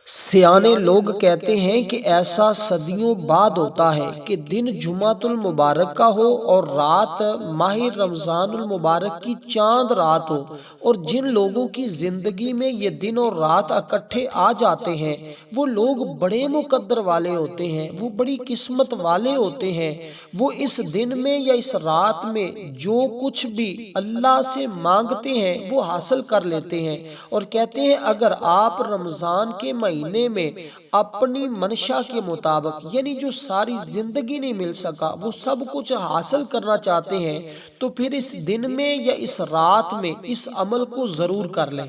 سیانے لوگ کہتے ہیں کہ ایسا صدیوں بعد ہوتا ہے کہ دن جمعۃ المبارک کا ہو اور رات ماہ رمضان المبارک کی چاند رات ہو، اور جن لوگوں کی زندگی میں یہ دن اور رات اکٹھے آ جاتے ہیں وہ لوگ بڑے مقدر والے ہوتے ہیں، وہ بڑی قسمت والے ہوتے ہیں۔ وہ اس دن میں یا اس رات میں جو کچھ بھی اللہ سے مانگتے ہیں وہ حاصل کر لیتے ہیں، اور کہتے ہیں اگر آپ رمضان کے مہینے میں اپنی منشا کے مطابق، یعنی جو ساری زندگی نہیں مل سکا وہ سب کچھ حاصل کرنا چاہتے ہیں، تو پھر اس دن میں یا اس رات میں اس عمل کو ضرور کر لیں۔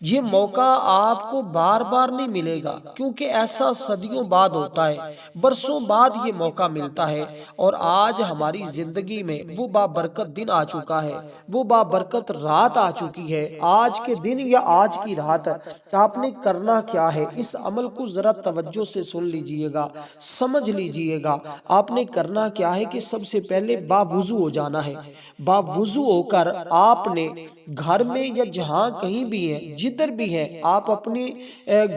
یہ موقع آپ کو بار بار نہیں ملے گا، کیونکہ ایسا صدیوں بعد ہوتا ہے، برسوں بعد یہ موقع ملتا ہے، اور آج ہماری زندگی میں وہ بابرکت دن آ چکا ہے، وہ بابرکت رات آ چکی ہے۔ آج کے دن یا آج کی رات آپ نے کرنا کیا ہے، اس عمل کو ذرا توجہ سے سن لیجئے گا، سمجھ لیجئے گا۔ آپ نے کرنا کیا ہے کہ سب سے پہلے باوضو ہو جانا ہے۔ باوضو ہو کر آپ نے گھر میں یا جہاں کہیں بھی ہیں، جدھر بھی ہیں، آپ اپنی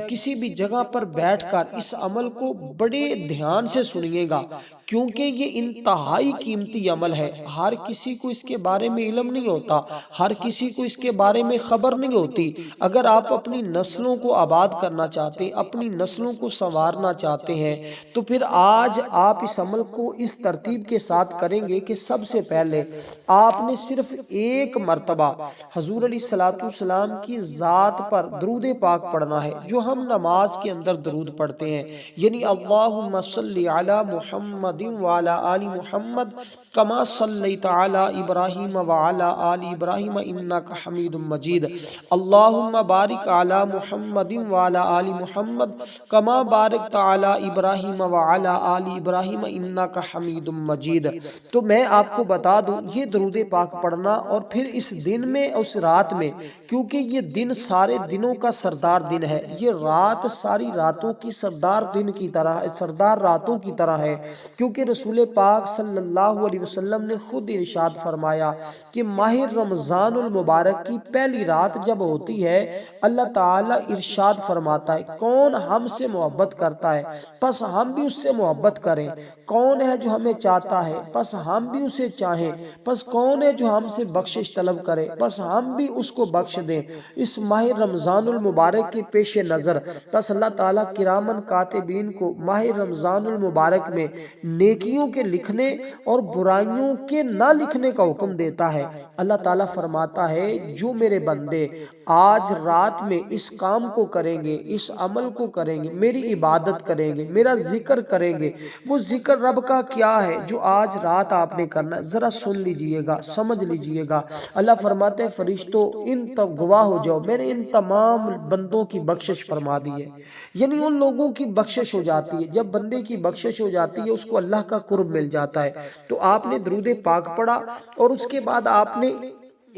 کسی بھی جگہ پر بیٹھ کر اس عمل کو بڑے دھیان سے سنیے گا، کیونکہ یہ انتہائی قیمتی عمل ہے۔ ہر کسی کو اس کے بارے میں علم نہیں ہوتا، ہر کسی کو اس کے بارے میں خبر نہیں ہوتی۔ اگر آپ اپنی نسلوں کو آباد کرنا چاہتے ہیں، اپنی نسلوں کو سنوارنا چاہتے ہیں، تو پھر آج آپ اس عمل کو اس ترتیب کے ساتھ کریں گے کہ سب سے پہلے آپ نے صرف ایک مرتبہ حضور علیہ الصلوۃ والسلام کی ذات پر درود پاک پڑھنا ہے، جو ہم نماز کے اندر درود پڑھتے ہیں، یعنی اللہم صلی علی محمد وعلی آل محمد کما صلیت علی ابراہیم وعلی آل ابراہیم انک حمید مجید، اللہم بارک علی محمد وعلی آل محمد کما بارکت علی ابراہیم وعلی آل ابراہیم انک حمید مجید۔ تو میں آپ کو بتا دوں یہ درود پاک پڑھنا، اور پھر اس دن میں اس رات میں، کیونکہ یہ دن سارے دنوں کا سردار دن ہے، یہ رات ساری راتوں کی سردار دن کی طرح، سردار راتوں کی طرح ہے، کیونکہ رسول پاک صلی اللہ علیہ وسلم نے خود ارشاد فرمایا کہ ماہ رمضان المبارک کی پہلی رات جب ہوتی ہے، اللہ تعالیٰ ارشاد فرماتا ہے کون ہم سے محبت کرتا ہے پس ہم بھی اس سے محبت کریں، کون ہے جو ہمیں چاہتا ہے پس ہم بھی اسے چاہیں، پس کون ہے جو ہم سے بخشش طلب کرے پس ہم بھی اس کو بخش دیں۔ اس ماہ رمضان المبارک کے پیش نظر پس اللہ تعالیٰ کرامن کاتبین کو ماہ رمضان المبارک میں نیکیوں کے لکھنے اور برائیوں کے نہ لکھنے کا حکم دیتا ہے۔ اللہ تعالیٰ فرماتا ہے جو میرے بندے آج رات میں اس کام کو کریں گے، اس عمل کو کریں گے، میری عبادت کریں گے، میرا ذکر کریں گے، وہ ذکر رب کا کیا ہے جو آج رات آپ نے کرنا ہے، ذرا سن لیجئے گا، سمجھ لیجئے گا۔ اللہ فرماتے ہیں فرشتوں ان تب گواہ ہو جاؤ، میں نے ان تمام بندوں کی بخشش فرما دی ہے، یعنی ان لوگوں کی بخشش ہو جاتی ہے۔ جب بندے کی بخشش ہو جاتی ہے اس کو اللہ کا قرب مل جاتا ہے۔ تو آپ نے درود پاک پڑھا، اور اس کے بعد آپ نے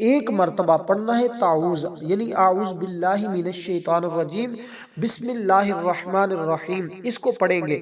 ایک مرتبہ پڑھنا ہے تعوذ، یعنی اعوذ باللہ من الشیطان الرجیم بسم اللہ الرحمن الرحیم، اس کو پڑھیں گے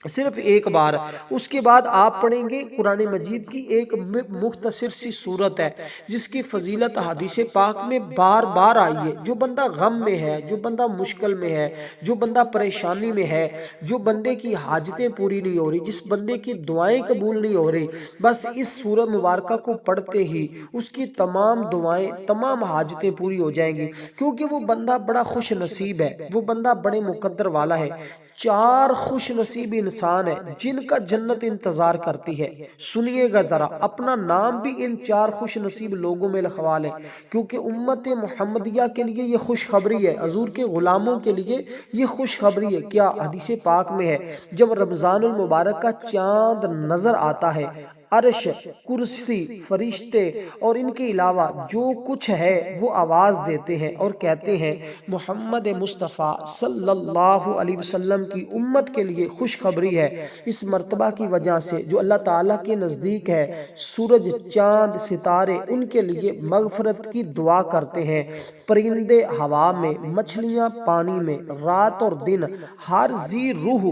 صرف ایک بار۔ اس کے بعد آپ پڑھیں گے قرآن مجید کی ایک مختصر سی صورت ہے جس کی فضیلت حدیث پاک میں بار بار آئی ہے۔ جو بندہ غم میں ہے، جو بندہ مشکل میں ہے، جو بندہ پریشانی میں ہے، جو بندے کی حاجتیں پوری نہیں ہو رہی، جس بندے کی دعائیں قبول نہیں ہو رہی، بس اس سورہ مبارکہ کو پڑھتے ہی اس کی تمام دعائیں، تمام حاجتیں پوری ہو جائیں گی، کیونکہ وہ بندہ بڑا خوش نصیب ہے، وہ بندہ بڑے مقدر والا ہے۔ چار خوش نصیب انسان ہیں جن کا جنت انتظار کرتی ہے، سنیے گا ذرا، اپنا نام بھی ان چار خوش نصیب لوگوں میں لکھوا لیں، کیونکہ امت محمدیہ کے لیے یہ خوشخبری ہے، حضور کے غلاموں کے لیے یہ خوشخبری ہے۔ کیا حدیث پاک میں ہے جب رمضان المبارک کا چاند نظر آتا ہے، عرش، کرسی، فرشتے اور ان کے علاوہ جو کچھ ہے وہ آواز دیتے ہیں اور کہتے ہیں محمد مصطفیٰ صلی اللہ علیہ وسلم کی امت کے لیے خوشخبری ہے، اس مرتبہ کی وجہ سے جو اللہ تعالیٰ کے نزدیک ہے، سورج، چاند، ستارے ان کے لیے مغفرت کی دعا کرتے ہیں، پرندے ہوا میں، مچھلیاں پانی میں، رات اور دن، ہر ذی روح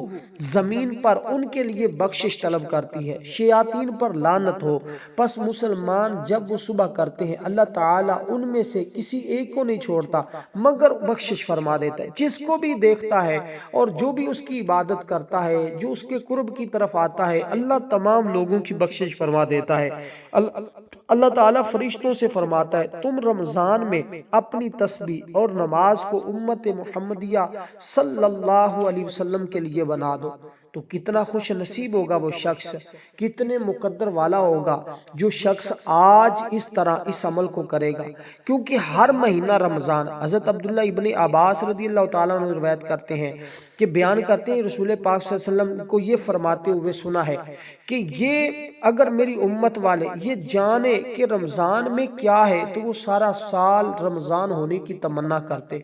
زمین پر ان کے لیے بخشش طلب کرتی ہے، شیاطین پر پر لعنت ہو۔ پس مسلمان جب وہ صبح کرتے ہیں اللہ تعالیٰ ان میں سے کسی ایک کو نہیں چھوڑتا مگر بخشش فرما دیتا ہے، جس کو بھی دیکھتا ہے اور جو بھی اس کی عبادت کرتا ہے، جو اس کے قرب کی طرف آتا ہے، اللہ تمام لوگوں کی بخشش فرما دیتا ہے۔ اللہ تعالیٰ فرشتوں سے فرماتا ہے تم رمضان میں اپنی تسبیح اور نماز کو امت محمدیہ صلی اللہ علیہ وسلم کے لیے بنا دو۔ تو کتنا خوش نصیب ہوگا وہ شخص، کتنے مقدر والا ہوگا جو شخص آج اس طرح اس عمل کو کرے گا، کیونکہ ہر مہینہ رمضان، حضرت عبداللہ ابن عباس رضی اللہ تعالیٰ عنہ روایت کرتے ہیں کہ بیان کرتے ہیں رسول پاک صلی اللہ علیہ وسلم کو یہ فرماتے ہوئے سنا ہے کہ یہ اگر میری امت والے یہ جانے کہ رمضان میں کیا ہے تو وہ سارا سال رمضان ہونے کی تمنا کرتے،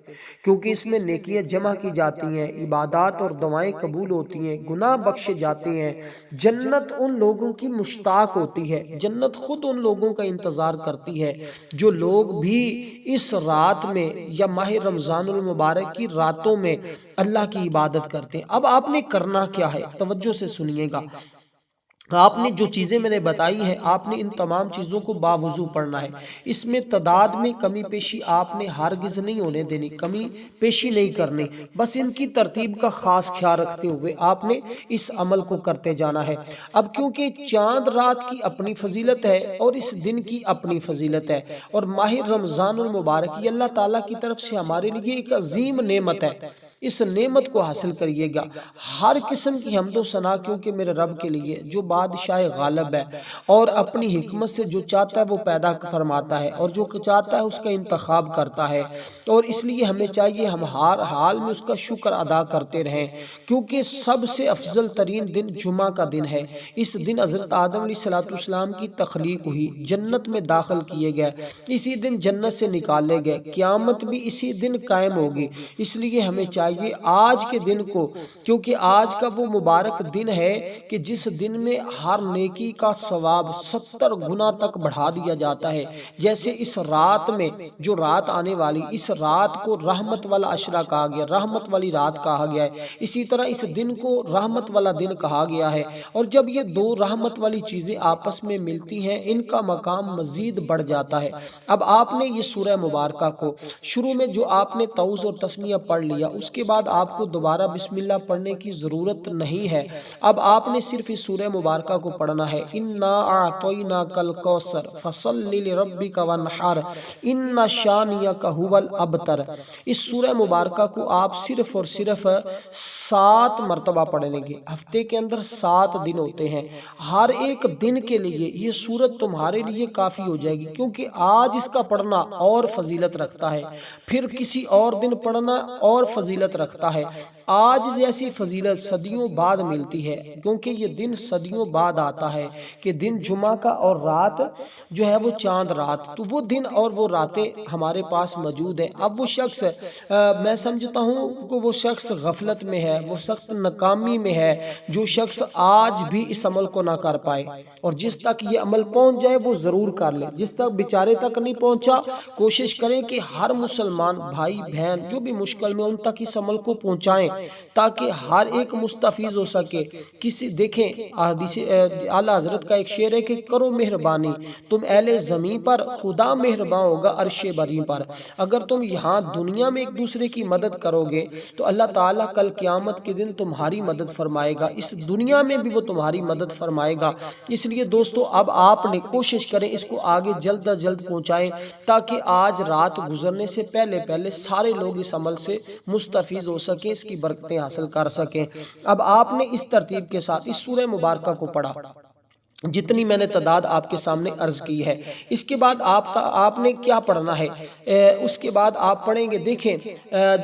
کیونکہ اس میں نیکیاں جمع کی جاتی ہیں، عبادات اور دعائیں قبول ہوتی ہیں، گناہ بخشے جاتے ہیں، جنت ان لوگوں کی مشتاق ہوتی ہے، جنت خود ان لوگوں کا انتظار کرتی ہے جو لوگ بھی اس رات میں یا ماہ رمضان المبارک کی راتوں میں اللہ کی عبادت کرتے ہیں۔ اب آپ نے کرنا کیا ہے، توجہ سے سنیے گا۔ آپ نے جو چیزیں میں نے بتائی ہیں آپ نے ان تمام چیزوں کو باوضو پڑھنا ہے، اس میں تعداد میں کمی پیشی آپ نے ہرگز نہیں ہونے دینی، کمی پیشی نہیں کرنی، بس ان کی ترتیب کا خاص خیال رکھتے ہوئے آپ نے اس عمل کو کرتے جانا ہے۔ اب کیونکہ چاند رات کی اپنی فضیلت ہے اور اس دن کی اپنی فضیلت ہے اور ماہ رمضان المبارک یہ اللہ تعالیٰ کی طرف سے ہمارے لیے ایک عظیم نعمت ہے، اس نعمت کو حاصل کریے گا۔ ہر قسم کی حمد و ثنا کیونکہ میرے رب کے لیے جو بادشاہ غالب ہے اور اپنی حکمت سے جو چاہتا ہے وہ پیدا فرماتا ہے اور جو چاہتا ہے اس کا انتخاب کرتا ہے، اور اس لیے ہمیں چاہیے ہم ہر حال میں اس کا شکر ادا کرتے رہیں، کیونکہ سب سے افضل ترین دن جمعہ کا دن ہے۔ اس دن حضرت آدم علیہ السلام کی تخلیق ہوئی، جنت میں داخل کیے گئے، اسی دن جنت سے نکالے گئے، قیامت بھی اسی دن قائم ہوگی۔ اس لیے ہمیں چاہیے آج کے دن کو، کیونکہ آج کا وہ مبارک دن ہے کہ جس دن میں ہر نیکی کا ثواب 70 گنا تک بڑھا دیا جاتا ہے، جیسے اس رات میں جو رات آنے والی، اس رات کو رحمت والا عشرہ کہا گیا، رحمت والی رات کہا گیا ہے، اسی طرح اس دن کو رحمت والا دن کہا گیا ہے، اور جب یہ دو رحمت والی چیزیں آپس میں ملتی ہیں ان کا مقام مزید بڑھ جاتا ہے۔ اب آپ نے یہ سورہ مبارکہ کو شروع میں جو آپ نے تعوذ اور تسمیہ پڑھ لیا، اس کے بعد آپ کو دوبارہ بسم اللہ پڑھنے کی ضرورت نہیں ہے، اب آپ نے صرف اس سورہ مبارکہ کو پڑھنا ہے۔ اِنَّا أَعْطَيْنَاكَ الْكَوْثَرَ فَصَلِّ لِرَبِّكَ وَانْحَرْ إِنَّ شَانِئَكَ هُوَ الْأَبْتَرُ۔ اس سورہ مبارکہ کو آپ صرف اور صرف 7 مرتبہ پڑھیں گے۔ ہفتے کے اندر 7 دن ہوتے ہیں، ہر ایک دن کے لیے یہ سورت تمہارے لیے کافی ہو جائے گی، کیونکہ آج اس کا پڑھنا اور فضیلت رکھتا ہے، پھر کسی اور دن پڑھنا اور فضیلت رکھتا ہے۔ آج جیسی فضیلت صدیوں بعد ملتی ہے، کیونکہ یہ دن صدیوں بعد آتا ہے کہ دن جمعہ کا اور رات جو ہے وہ چاند رات، تو وہ دن اور وہ راتیں ہمارے پاس موجود ہیں۔ اب وہ شخص میں سمجھتا ہوں کہ وہ شخص غفلت میں ہے، وہ سخت ناکامی میں ہے جو شخص آج بھی اس عمل کو نہ کر پائے، اور جس تک یہ عمل پہنچ جائے وہ ضرور کر لے، جس تک بیچارے تک نہیں پہنچا کوشش کریں کہ ہر مسلمان بھائی بہن جو بھی مشکل میں ان تک اس عمل کو پہنچائیں تاکہ ہر ایک مستفیض ہو سکے۔ کسی دیکھیں حدیث اعلیٰ حضرت کا ایک شعر ہے کہ کرو مہربانی تم اہل زمین پر، خدا مہربان ہوگا عرش بری پر۔ اگر تم یہاں دنیا میں ایک دوسرے کی مدد کرو گے تو اللہ تعالیٰ کل قیامت کے دن تمہاری مدد فرمائے گا، اس دنیا میں بھی وہ تمہاری مدد فرمائے گا۔ اس لیے دوستو اب آپ نے کوشش کریں اس کو آگے جلد از جلد پہنچائیں تاکہ آج رات گزرنے سے پہلے سارے لوگ اس عمل سے مستفیض ہو سکیں، اس کی برکتیں حاصل کر سکیں۔ اب آپ نے اس ترتیب کے ساتھ اس سورہ مبارکہ کو پڑھا جتنی میں نے تعداد آپ کے سامنے عرض کی ہے۔ اس کے بعد آپ نے کیا پڑھنا ہے، اس کے بعد آپ پڑھیں گے، دیکھیں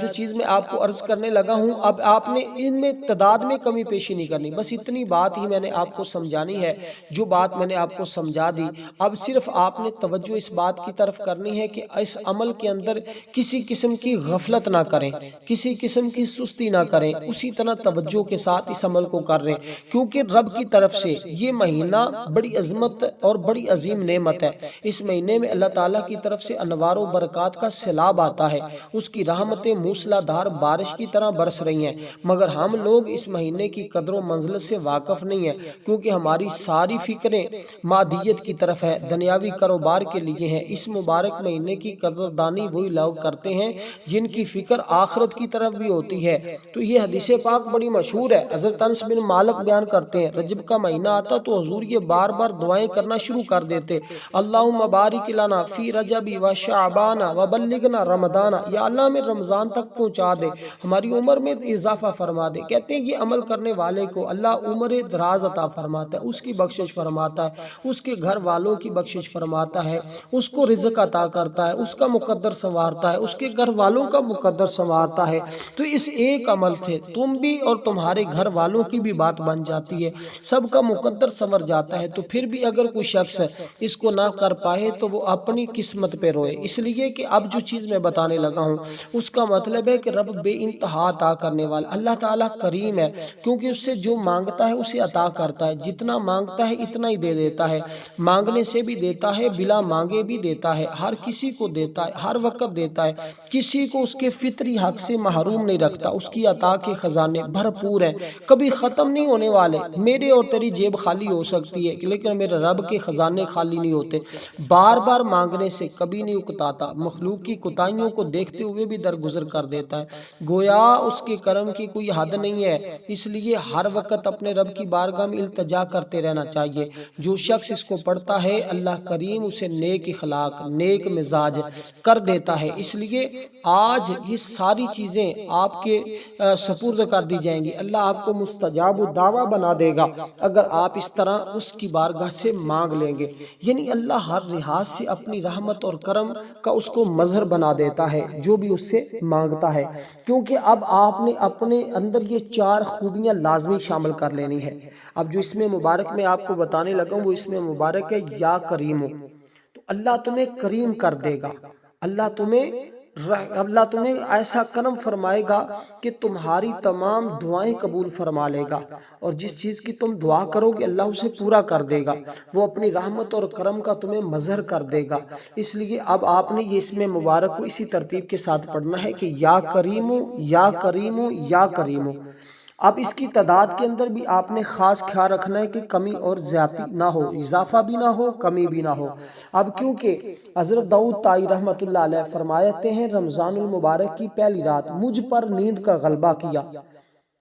جو چیز میں آپ کو عرض کرنے لگا ہوں، اب آپ نے ان میں تعداد میں کمی پیشی نہیں کرنی، بس اتنی بات ہی میں نے آپ کو سمجھانی ہے۔ جو بات میں نے آپ کو سمجھا دی، اب صرف آپ نے توجہ اس بات کی طرف کرنی ہے کہ اس عمل کے اندر کسی قسم کی غفلت نہ کریں، کسی قسم کی سستی نہ کریں، اسی طرح توجہ کے ساتھ اس عمل کو کر رہے ہیں، کیونکہ رب کی طرف سے یہ مہینہ بڑی عظمت اور بڑی عظیم نعمت ہے۔ اس مہینے میں اللہ تعالیٰ کی طرف سے انوار و برکات کا سیلاب آتا ہے، اس کی رحمتیں موسلا دھار بارش کی طرح برس رہی ہیں، مگر ہم لوگ اس مہینے کی قدر و منزلت سے واقف نہیں ہیں، کیونکہ ہماری ساری فکریں مادیت کی طرف ہے، دنیاوی کاروبار کے لیے ہیں۔ اس مبارک مہینے کی قدردانی وہی لوگ کرتے ہیں جن کی فکر آخرت کی طرف بھی ہوتی ہے۔ تو یہ حدیث پاک بڑی مشہور ہے۔ حضرت انس بن مالک بیان کرتے ہیں، رجب کا مہینہ آتا تو حضور یہ بار بار دعائیں کرنا شروع کر دیتے، اللہم بارک لنا فی رجب و شعبان و بلغنا رمضان، یا اللہ ہمیں رمضان تک پہنچا دے، ہماری عمر میں اضافہ فرما دے۔ کہتے ہیں یہ عمل کرنے والے کو اللہ عمر دراز عطا فرماتا ہے، اس کی بخشش فرماتا ہے، اس کے گھر والوں کی بخشش فرماتا ہے، اس کو رزق عطا کرتا ہے، اس کا مقدر سنوارتا ہے، اس کے گھر والوں کا مقدر سنوارتا ہے۔ تو اس ایک عمل سے تم بھی اور تمہارے گھر والوں کی بھی بات بن جاتی ہے، سب کا مقدر سنور جاتا ہے۔ تو پھر بھی اگر کوئی شخص اس کو نہ کر پائے تو وہ اپنی قسمت پہ روئے، اس لیے کہ اب جو چیز میں بتانے لگا ہوں اس کا مطلب ہے کہ رب بے انتہا عطا کرنے والا اللہ تعالیٰ کریم ہے، کیونکہ اس سے جو مانگتا ہے اسے عطا کرتا ہے، جتنا مانگتا ہے اتنا ہی دے دیتا ہے، مانگنے سے بھی دیتا ہے، بلا مانگے بھی دیتا ہے، ہر کسی کو دیتا ہے، ہر وقت دیتا ہے، کسی کو اس کے فطری حق سے محروم نہیں رکھتا، اس کی عطا کے خزانے بھرپور ہیں، کبھی ختم نہیں ہونے والے۔ میرے اور تیری جیب خالی ہو سکتی ہے لیکن میرے رب کے خزانے خالی نہیں ہوتے، بار بار مانگنے سے کبھی نہیں اکتاتا، مخلوق کی کوتاہیوں کو دیکھتے ہوئے بھی درگزر کر دیتا ہے، گویا اس کے کرم کی کوئی حد نہیں ہے، اس لیے ہر وقت اپنے رب کی بارگاہ میں التجا کرتے رہنا چاہیے۔ جو شخص اس کو پڑھتا ہے اللہ کریم اسے نیک اخلاق نیک مزاج کر دیتا ہے۔ اس لیے آج یہ ساری چیزیں آپ کے سپرد کر دی جائیں گی، اللہ آپ کو مستجاب الدعویٰ بنا دے گا اگر آپ اس طرح اس کی بارگاہ سے مانگ لیں گے۔ یعنی اللہ ہر لحاظ سے اپنی رحمت اور کرم کا اس کو مظہر بنا دیتا ہے جو بھی اس سے مانگتا ہے، کیونکہ اب آپ نے اپنے اندر یہ چار خوبیاں لازمی شامل کر لینی ہے۔ اب جو اس میں مبارک میں آپ کو بتانے لگا ہوں وہ اس میں مبارک ہے یا کریم، تو اللہ تمہیں کریم کر دے گا، اللہ تمہیں ایسا کرم فرمائے گا کہ تمہاری تمام دعائیں قبول فرما لے گا، اور جس چیز کی تم دعا کرو گے اللہ اسے پورا کر دے گا، وہ اپنی رحمت اور کرم کا تمہیں مظہر کر دے گا۔ اس لیے اب آپ نے یہ اس میں مبارک کو اسی ترتیب کے ساتھ پڑھنا ہے کہ یا کریم یا کریم یا کریم۔ اب اس کی تعداد کے اندر بھی آپ نے خاص خیال رکھنا ہے کہ کمی اور زیادتی نہ ہو، اضافہ بھی نہ ہو، کمی بھی نہ ہو۔ اب کیونکہ حضرت داؤد طائی رحمۃ اللہ علیہ فرماتے ہیں رمضان المبارک کی پہلی رات مجھ پر نیند کا غلبہ کیا،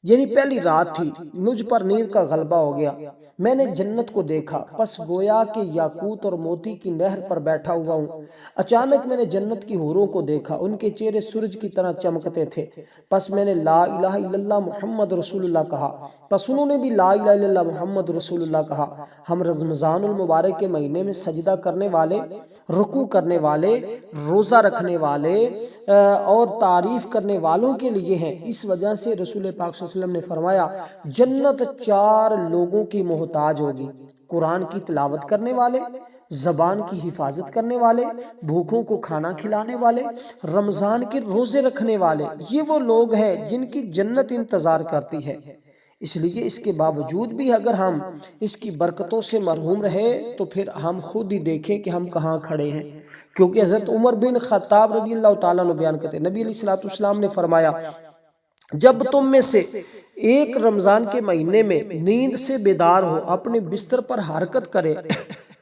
یعنی پہلی رات تھی، مجھ پر نیند کا غلبہ ہو گیا، میں نے جنت کو دیکھا، پس گویا کہ یاقوت اور موتی کی نہر پر بیٹھا ہوا ہوں، اچانک میں نے جنت کی حوروں کو دیکھا، ان کے چہرے سورج کی طرح چمکتے تھے، پس میں نے لا الہ الا اللہ محمد رسول اللہ کہا، پس انہوں نے بھی لا الہ الا اللہ محمد رسول اللہ کہا۔ ہم رمضان المبارک کے مہینے میں سجدہ کرنے والے، رکوع کرنے والے، روزہ رکھنے والے اور تعریف کرنے والوں کے لیے ہیں، اس وجہ سے رسول پاک صلی اللہ علیہ وسلم نے فرمایا جنت چار لوگوں کی محتاج ہوگی، قرآن کی تلاوت کرنے والے، زبان کی حفاظت کرنے والے، بھوکوں کو کھانا کھلانے والے، رمضان کے روزے رکھنے والے، یہ وہ لوگ ہیں جن کی جنت انتظار کرتی ہے۔ اس لیے اس کے باوجود بھی اگر ہم اس کی برکتوں سے محروم رہے تو پھر ہم خود ہی دیکھیں کہ ہم کہاں کھڑے ہیں، کیونکہ حضرت عمر بن خطاب رضی اللہ تعالیٰ عنہ بیان کرتے ہیں نبی علیہ الصلوۃ والسلام نے فرمایا جب تم میں سے ایک رمضان کے مہینے میں نیند سے بیدار ہو اپنے بستر پر حرکت کرے،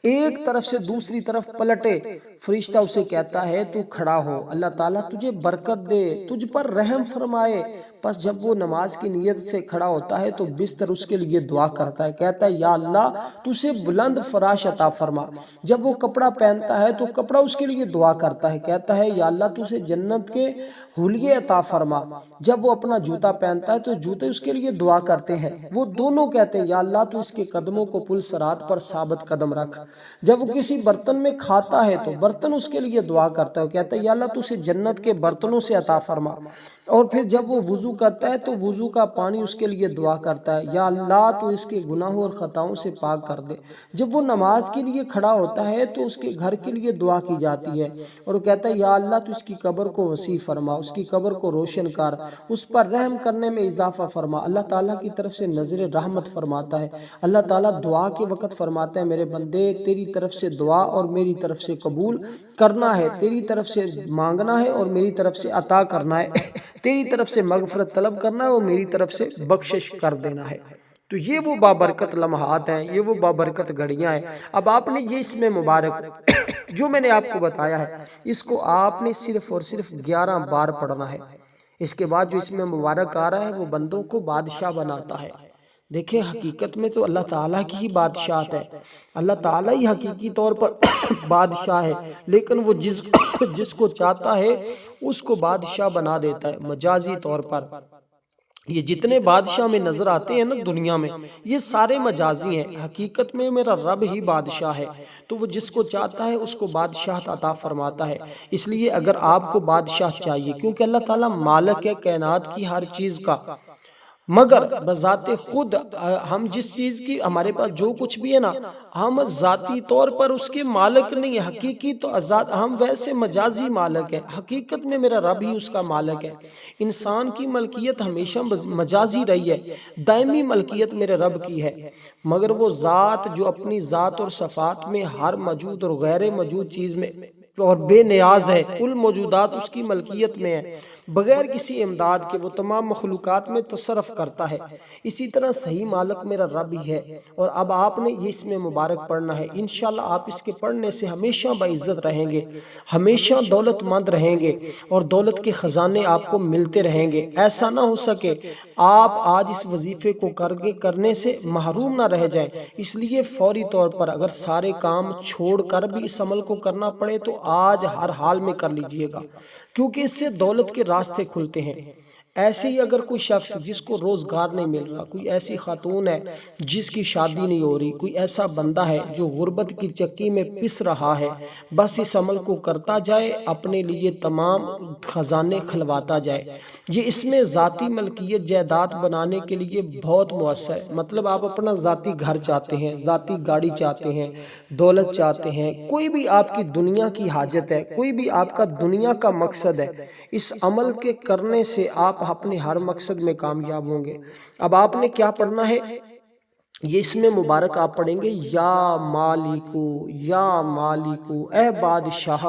ایک طرف سے دوسری طرف پلٹے، فرشتہ اسے کہتا ہے تو کھڑا ہو، اللہ تعالیٰ تجھے برکت دے، تجھ پر رحم فرمائے۔ پس جب وہ نماز کی نیت سے کھڑا ہوتا ہے تو بستر اس کے لیے دعا کرتا ہے، کہتا ہے یا اللہ تو اسے بلند فراش عطا فرما۔ جب وہ کپڑا پہنتا ہے تو کپڑا اس کے لیے دعا کرتا ہے، کہتا ہے یا اللہ تو اسے جنت کے حلیے عطا فرما۔ جب وہ اپنا جوتا پہنتا ہے تو جوتے اس کے لیے دعا کرتے ہیں، وہ دونوں کہتے ہیں یا اللہ تو اس کے قدموں کو پل صراط پر ثابت قدم رکھ۔ جب وہ کسی برتن میں کھاتا ہے تو برتن اس کے لیے دعا کرتا ہے، کہتا ہے یا اللہ تو اسے جنت کے برتنوں سے عطا فرما۔ اور پھر جب وہ وضو کرتا ہے تو وضو کا پانی اس کے لیے دعا کرتا ہے، یا اللہ تو اس کے گناہوں اور خطاؤں سے پاک کر دے۔ جب وہ نماز کے لیے کھڑا ہوتا ہے تو اس کے گھر کے لیے دعا کی جاتی ہے، اور وہ کہتا ہے یا اللہ تو اس کی قبر کو وسیع فرما، اس کی قبر کو روشن کر، اس پر رحم کرنے میں اضافہ فرما۔ اللہ تعالیٰ کی طرف سے نظر رحمت فرماتا ہے۔ اللہ تعالیٰ دعا کے وقت فرماتا ہے میرے بندے تیری طرف سے دعا اور میری طرف سے قبول کرنا ہے، تیری طرف سے مانگنا ہے اور میری طرف سے عطا کرنا ہے، تیری طرف سے مغفرت طلب کرنا ہے اور میری طرف سے بخشش کر دینا ہے۔ تو یہ وہ بابرکت لمحات ہیں، یہ وہ بابرکت گھڑیاں ہیں۔ اب آپ نے یہ اسم مبارک جو میں نے آپ کو بتایا ہے، اس کو آپ نے صرف اور صرف 11 بار پڑھنا ہے۔ اس کے بعد جو اسم مبارک آ رہا ہے وہ بندوں کو بادشاہ بناتا ہے۔ دیکھیں حقیقت میں تو اللہ تعالیٰ کی ہی بادشاہت ہے، اللہ تعالیٰ ہی حقیقی طور پر بادشاہ ہے، لیکن وہ جس کو چاہتا ہے اس کو بادشاہ بنا دیتا ہے مجازی طور پر۔ یہ جتنے بادشاہ میں نظر آتے ہیں نا دنیا میں، یہ سارے مجازی ہیں، حقیقت میں میرا رب ہی بادشاہ ہے، تو وہ جس کو چاہتا ہے اس کو بادشاہت عطا فرماتا ہے۔ اس لیے اگر آپ کو بادشاہ چاہیے، کیونکہ اللہ تعالیٰ مالک ہے کائنات کی ہر چیز کا، مگر بذات خود ہم جس چیز کی ہمارے پاس جو کچھ بھی ہے نا، ہم ذاتی طور پر اس کے مالک نہیں ہیں، حقیقی تو ہم ویسے مجازی مالک ہیں، حقیقت میں میرا رب ہی اس کا مالک ہے۔ انسان کی ملکیت ہمیشہ مجازی رہی ہے، دائمی ملکیت میرے رب کی ہے، مگر وہ ذات جو اپنی ذات اور صفات میں ہر موجود اور غیر موجود چیز میں اور بے نیاز ہے، کل موجودات اس کی ملکیت میں ہے، بغیر کسی امداد کے وہ تمام مخلوقات میں تصرف کرتا ہے۔ اسی طرح صحیح مالک میرا رب ہی ہے۔ اور اب آپ نے یہ اسم مبارک پڑھنا ہے، انشاءاللہ آپ اس کے پڑھنے سے ہمیشہ باعزت رہیں گے، ہمیشہ دولت مند رہیں گے، اور دولت کے خزانے آپ کو ملتے رہیں گے۔ ایسا نہ ہو سکے آپ آج اس وظیفے کو کرنے سے محروم نہ رہ جائیں۔ اس لیے فوری طور پر اگر سارے کام چھوڑ کر بھی اس عمل کو کرنا پڑے تو آج ہر حال میں کر لیجئے گا، کیونکہ اس سے دولت کے راستے کھلتے ہیں۔ ایسے ہی اگر کوئی شخص جس کو روزگار نہیں مل رہا، کوئی ایسی خاتون ہے جس کی شادی نہیں ہو رہی، کوئی ایسا بندہ ہے جو غربت کی چکی میں پس رہا ہے، بس اس عمل کو کرتا جائے، اپنے لیے تمام خزانے کھلواتا جائے۔ یہ اس میں ذاتی ملکیت جائیداد بنانے کے لیے بہت مؤثر ہے۔ مطلب آپ اپنا ذاتی گھر چاہتے ہیں، ذاتی گاڑی چاہتے ہیں، دولت چاہتے ہیں، کوئی بھی آپ کی دنیا کی حاجت ہے، کوئی بھی آپ کا دنیا کا مقصد ہے، اس عمل کے کرنے سے آپ اپنے ہر مقصد میں کامیاب ہوں گے۔ اب آپ نے کیا پڑھنا ہے؟ یہ اسم مبارک آپ پڑھیں گے، یا مالکو یا مالکو، اے بادشاہ،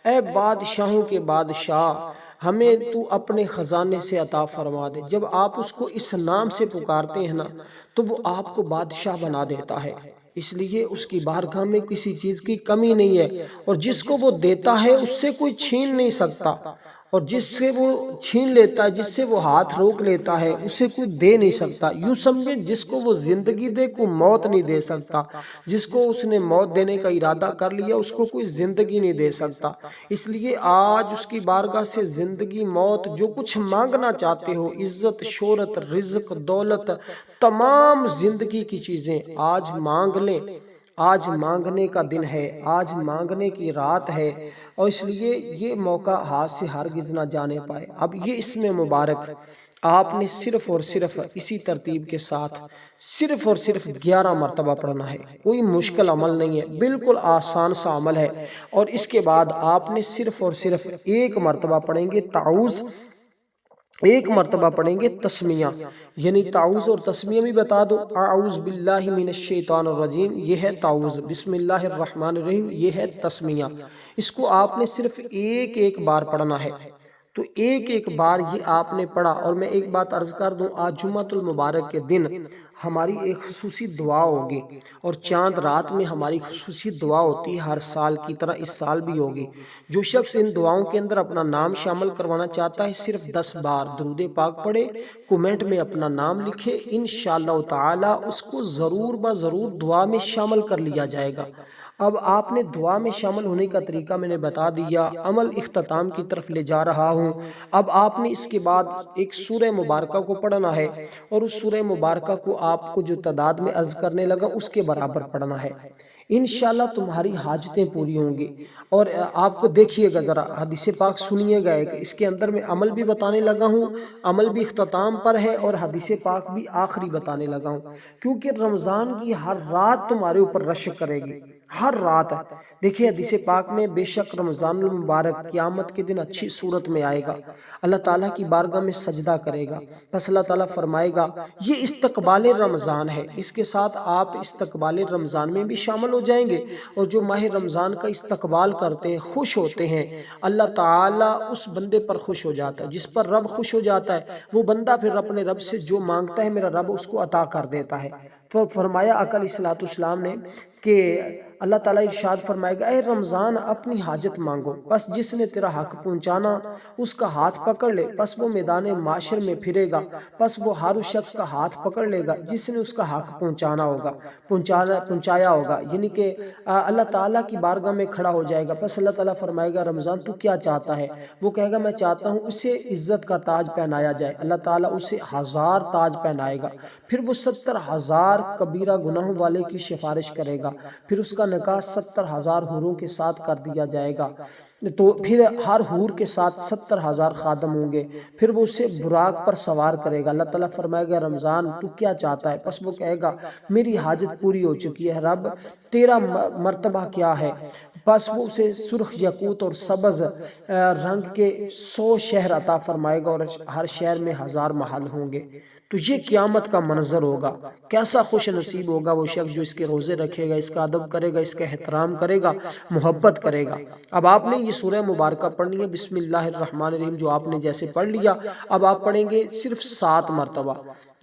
اے بادشاہوں کے بادشاہ، ہمیں تو اپنے خزانے سے عطا فرما دے۔ جب آپ اس کو اس نام سے پکارتے ہیں نا تو وہ آپ کو بادشاہ بنا دیتا ہے، اس لیے اس کی بارگاہ میں کسی چیز کی کمی نہیں ہے، اور جس کو وہ دیتا ہے اس سے کوئی چھین نہیں سکتا، اور جس سے وہ چھین لیتا ہے، جس سے وہ ہاتھ روک لیتا ہے، اسے کوئی دے نہیں سکتا۔ یوں سمجھیں جس کو وہ زندگی دے کوئی موت نہیں دے سکتا، جس کو اس نے موت دینے کا ارادہ کر لیا اس کو کوئی زندگی نہیں دے سکتا۔ اس لیے آج اس کی بارگاہ سے زندگی، موت، جو کچھ مانگنا چاہتے ہو، عزت، شہرت، رزق، دولت، تمام زندگی کی چیزیں آج مانگ لیں۔ آج مانگنے کا دن ہے، آج مانگنے کی رات ہے، اور اس لیے یہ موقع ہاتھ سے ہرگز نہ جانے پائے۔ اب یہ اسم مبارک آپ نے صرف اور صرف اسی ترتیب کے ساتھ صرف اور صرف 11 مرتبہ پڑھنا ہے، کوئی مشکل عمل نہیں ہے، بالکل آسان سا عمل ہے۔ اور اس کے بعد آپ نے صرف اور صرف ایک مرتبہ پڑھیں گے تعوذ، ایک مرتبہ پڑھیں گے تسمیہ، یعنی تعوذ اور تسمیہ بھی بتا دو، اعوذ باللہ من الشیطان الرجیم یہ ہے تعوذ، بسم اللہ الرحمن الرحیم یہ ہے تسمیہ۔ اس کو آپ نے صرف ایک بار پڑھنا ہے، تو ایک بار یہ آپ نے پڑھا۔ اور میں ایک بات عرض کر دوں، آج جمعۃ المبارک کے دن ہماری ایک خصوصی دعا ہوگی، اور چاند رات میں ہماری خصوصی دعا ہوتی ہے، ہر سال کی طرح اس سال بھی ہوگی۔ جو شخص ان دعاؤں کے اندر اپنا نام شامل کروانا چاہتا ہے، صرف 10 بار درود پاک پڑھے، کومنٹ میں اپنا نام لکھے، انشاءاللہ تعالی اس کو ضرور دعا میں شامل کر لیا جائے گا۔ اب آپ نے دعا میں شامل ہونے کا طریقہ میں نے بتا دیا، عمل اختتام کی طرف لے جا رہا ہوں۔ اب آپ نے اس کے بعد ایک سورہ مبارکہ کو پڑھنا ہے، اور اس سورہ مبارکہ کو آپ کو جو تعداد میں عرض کرنے لگا اس کے برابر پڑھنا ہے۔ انشاءاللہ تمہاری حاجتیں پوری ہوں گی۔ اور آپ کو دیکھیے گا ذرا حدیث پاک سنیے گا، اس کے اندر میں عمل بھی بتانے لگا ہوں، عمل بھی اختتام پر ہے اور حدیث پاک بھی آخری بتانے لگا ہوں، کیونکہ رمضان کی ہر رات تمہارے اوپر رشک کرے گی، ہر رات۔ دیکھیے حدیث پاک میں بے شک رمضان المبارک قیامت کے دن اچھی صورت میں آئے گا، اللہ تعالیٰ کی بارگاہ میں سجدہ کرے گا، پس اللہ تعالیٰ فرمائے گا یہ استقبال رمضان ہے، اس کے ساتھ آپ استقبال رمضان میں بھی شامل ہو جائیں گے، اور جو ماہ رمضان کا استقبال کرتے ہیں، خوش ہوتے ہیں، اللہ تعالیٰ اس بندے پر خوش ہو جاتا ہے، جس پر رب خوش ہو جاتا ہے وہ بندہ پھر اپنے رب سے جو مانگتا ہے میرا رب اس کو عطا کر دیتا ہے۔ تو فرمایا آقا علیہ الصلوۃ والسلام نے کہ اللہ تعالیٰ ارشاد فرمائے گا اے رمضان اپنی حاجت مانگو، پس جس نے تیرا حق پہنچانا اس کا ہاتھ پکڑ لے، پس وہ میدان معاشر میں پھرے گا، پس وہ ہر اس شخص کا ہاتھ پکڑ لے گا جس نے اس کا حق پہنچایا ہوگا، یعنی کہ اللہ تعالیٰ کی بارگاہ میں کھڑا ہو جائے گا۔ پس اللہ تعالیٰ فرمائے گا رمضان تو کیا چاہتا ہے؟ وہ کہے گا میں چاہتا ہوں اسے عزت کا تاج پہنایا جائے، اللہ تعالیٰ اسے 1000 تاج پہنائے گا، پھر وہ 70,000 کبیرہ گناہوں والے کی سفارش کرے گا، پھر اس کا نکاح 70,000 حوروں کے ساتھ کر دیا جائے گا، تو پھر ہر حور کے ساتھ 70,000 خادم ہوں گے، پھر وہ اسے براق پر سوار کرے گا۔ اللہ تعالیٰ فرمائے گا رمضان تو کیا چاہتا ہے؟ پس وہ کہے گا میری حاجت پوری ہو چکی ہے رب، تیرا مرتبہ کیا ہے؟ پس وہ اسے سرخ یاقوت اور سبز رنگ کے 100 شہر عطا فرمائے گا، اور ہر شہر میں 1000 محل ہوں گے۔ تو یہ قیامت کا منظر ہوگا، کیسا خوش نصیب ہوگا وہ شخص جو اس کے روزے رکھے گا، اس کا ادب کرے گا، اس کا احترام کرے گا، محبت کرے گا۔ اب آپ نے یہ سورہ مبارکہ پڑھنی ہے بسم اللہ الرحمن الرحیم، جو آپ نے جیسے پڑھ لیا اب آپ پڑھیں گے صرف 7 مرتبہ،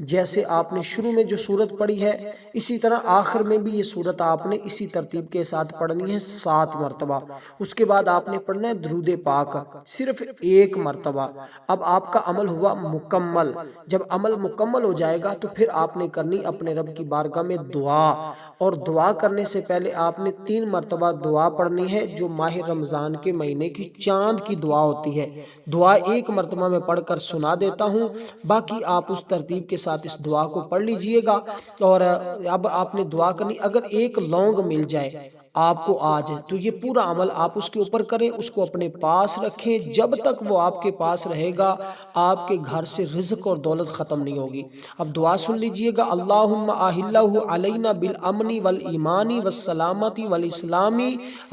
جیسے آپ نے شروع میں جو سورت پڑھی ہے اسی طرح آخر میں بھی یہ سورت آپ نے اسی ترتیب کے ساتھ پڑھنی ہے 7 مرتبہ۔ اس کے بعد آپ نے پڑھنا ہے درود پاک صرف 1 مرتبہ۔ اب آپ کا عمل ہوا مکمل، جب عمل مکمل ہو جائے گا تو پھر آپ نے کرنی اپنے رب کی بارگاہ میں دعا، اور دعا کرنے سے پہلے آپ نے 3 مرتبہ دعا پڑھنی ہے جو ماہ رمضان کے مہینے کی چاند کی دعا ہوتی ہے۔ دعا 1 مرتبہ میں پڑھ کر سنا دیتا ہوں، باقی آپ اس ترتیب کے ساتھ اس دعا کو پڑھ لیجئے گا۔ اور اب آپ نے دعا کرنی، اگر 1 لونگ مل جائے آپ کو آج تو یہ پورا عمل آپ اس کے اوپر کریں، اس کو اپنے پاس رکھیں، جب تک وہ آپ کے پاس رہے گا آپ کے گھر سے رزق اور دولت ختم نہیں ہوگی۔ اب دعا سن لیجئے گا، اللہم اہلہ علینا بالامن والایمان والسلامت والاسلام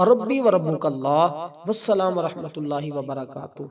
ربی وربک اللہ، والسلام ورحمۃ اللہ وبرکاتہ۔